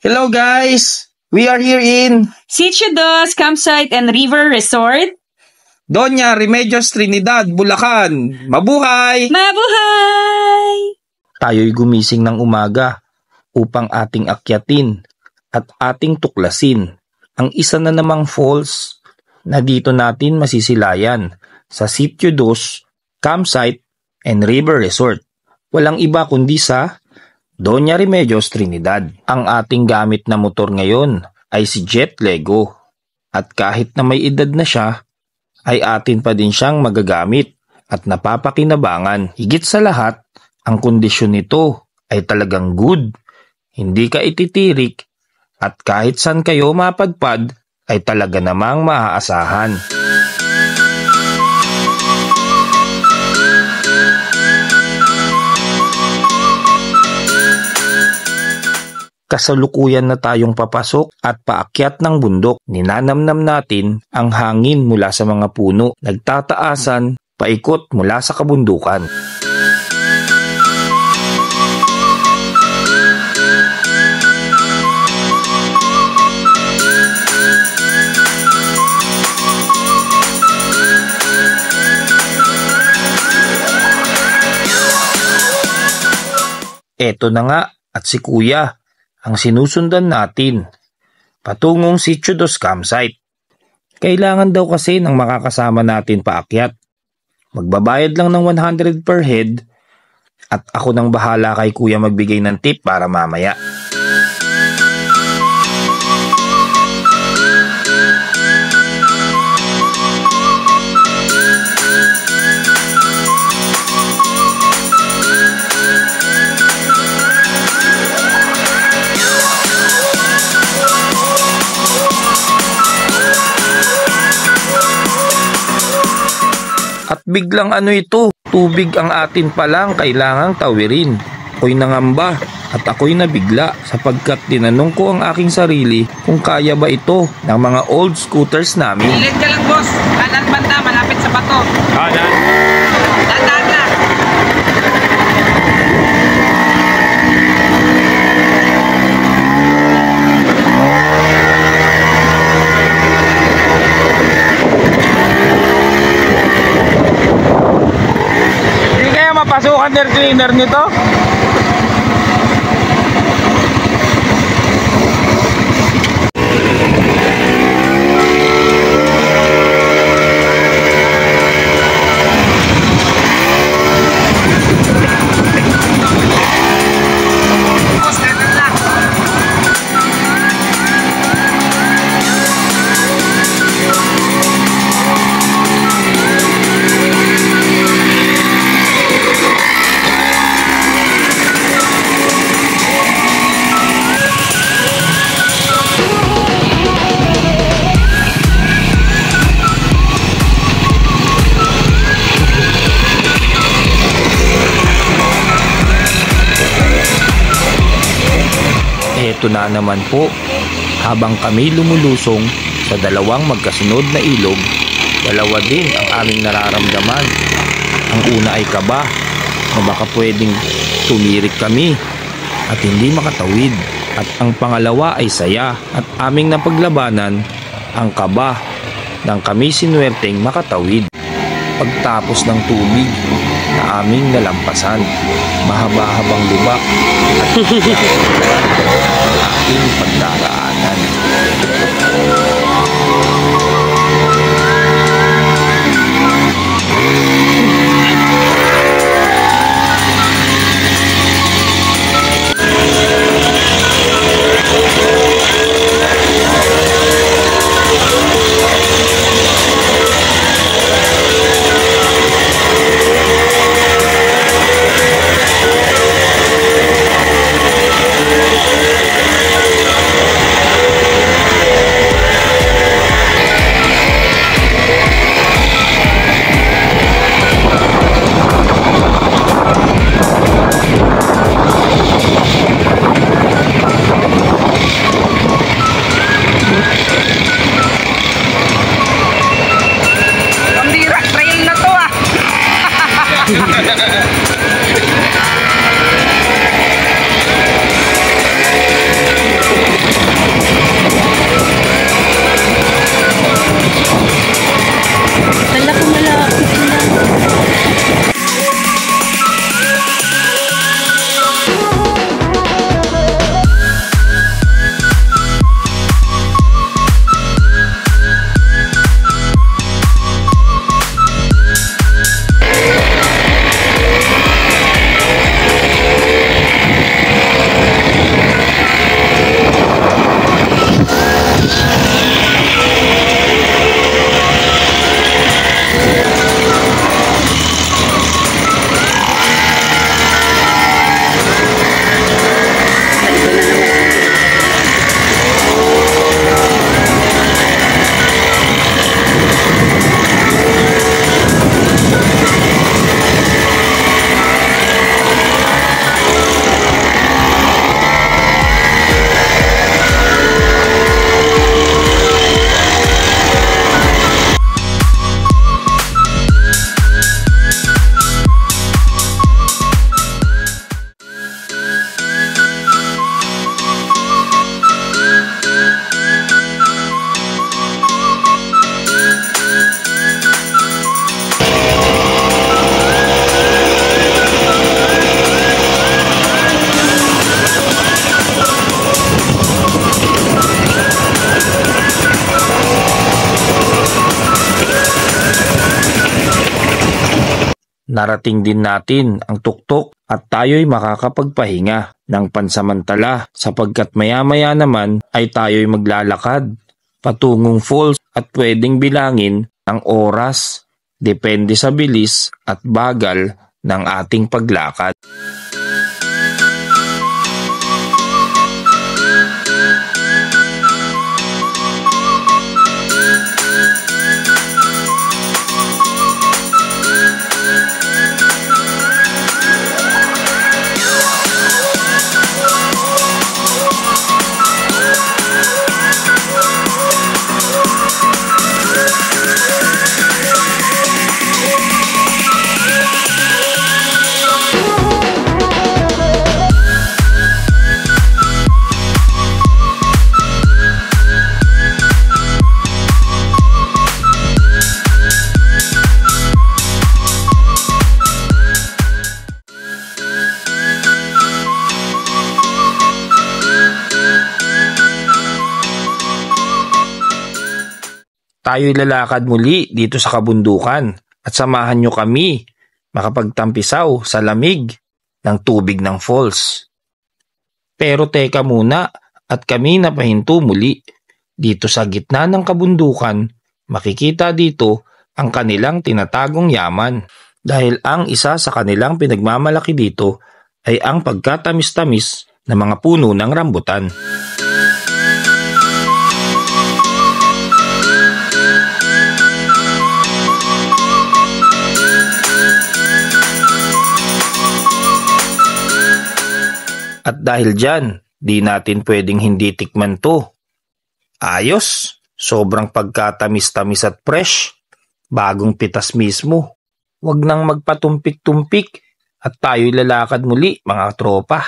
Hello guys! We are here in Sitio Dos Campsite and River Resort. Doña Remedios Trinidad, Bulacan. Mabuhay! Mabuhay! Tayo'y gumising ng umaga upang ating akyatin at ating tuklasin ang isa na namang falls na dito natin masisilayan sa Sitio Dos Campsite and River Resort. Walang iba kundi sa Doña Remedios Trinidad. Ang ating gamit na motor ngayon ay si Jet Lego. At kahit na may edad na siya, ay atin pa din siyang magagamit at napapakinabangan. Higit sa lahat, ang kondisyon nito ay talagang good. Hindi ka ititirik at kahit saan kayo mapadpad ay talaga namang maaasahan. Kasalukuyan na tayong papasok at paakyat ng bundok. Ninanamnam natin ang hangin mula sa mga puno, nagtataasan, paikot mula sa kabundukan. Eto na nga at si Kuya ang sinusundan natin patungong Sitio Dos Campsite. Kailangan daw kasi ng makakasama natin paakyat. Magbabayad lang ng 100 per head at ako nang bahala kay Kuya magbigay ng tip para mamaya. At biglang ito, tubig ang atin palang kailangang tawirin. Ako'y nangamba at ako'y nabigla sapagkat tinanong ko ang aking sarili kung kaya ba ito ng mga old scooters namin. Ilit ka lang boss, kanan banda, malapit sa bato. Kanan. Dadaan na. Pasukan air cleaner nito. Ito na naman po, habang kami lumulusong sa dalawang magkasunod na ilog, dalawa din ang aming nararamdaman. Ang una ay kaba na baka pwedeng tumirik kami at hindi makatawid. At ang pangalawa ay saya at aming napaglabanan ang kaba nang kami sinuwerteng makatawid. Pagtapos ng tubig na aming nalampasan, mahaba-habang lubak at ang aking pagdaraanan. narating din natin ang tuktok at tayo'y makakapagpahinga ng pansamantala sapagkat maya-maya naman ay tayo'y maglalakad patungong falls at pwedeng bilangin ang oras depende sa bilis at bagal ng ating paglakad. Tayo'y lalakad muli dito sa kabundukan at samahan nyo kami makapagtampisaw sa lamig ng tubig ng falls. Pero teka muna at kami napahinto muli. Dito sa gitna ng kabundukan, makikita dito ang kanilang tinatagong yaman dahil ang isa sa kanilang pinagmamalaki dito ay ang pagkatamis-tamis ng mga puno ng rambutan. At dahil dyan, di natin pwedeng hindi tikman to. Ayos, sobrang pagkatamis-tamis at fresh. Bagong pitas mismo. Huwag nang magpatumpik-tumpik at tayo'y lalakad muli mga tropa.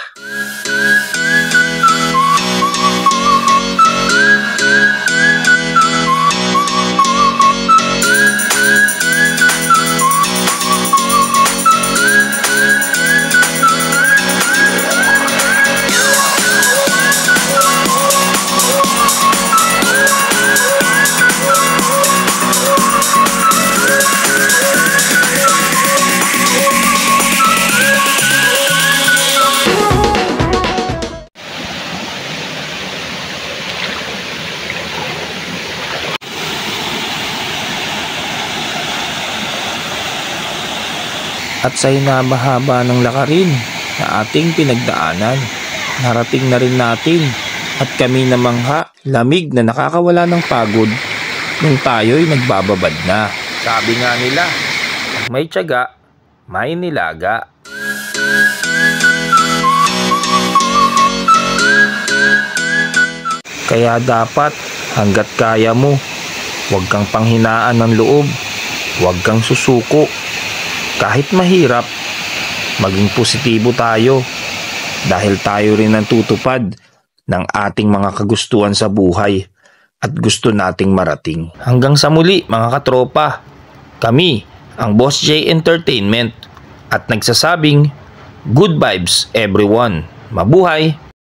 At sa hinabahaba ng lakarin na ating pinagdaanan, narating na rin natin at kami namangha, lamig na nakakawala ng pagod nung tayo'y nagbababad na. Sabi nga nila, may tiyaga, may nilaga. Kaya dapat hanggat kaya mo, huwag kang panghinaan ng loob, huwag kang susuko. Kahit mahirap, maging positibo tayo dahil tayo rin ang tutupad ng ating mga kagustuhan sa buhay at gusto nating marating. Hanggang sa muli mga katropa, kami ang Boss J Entertainment at nagsasabing good vibes everyone. Mabuhay!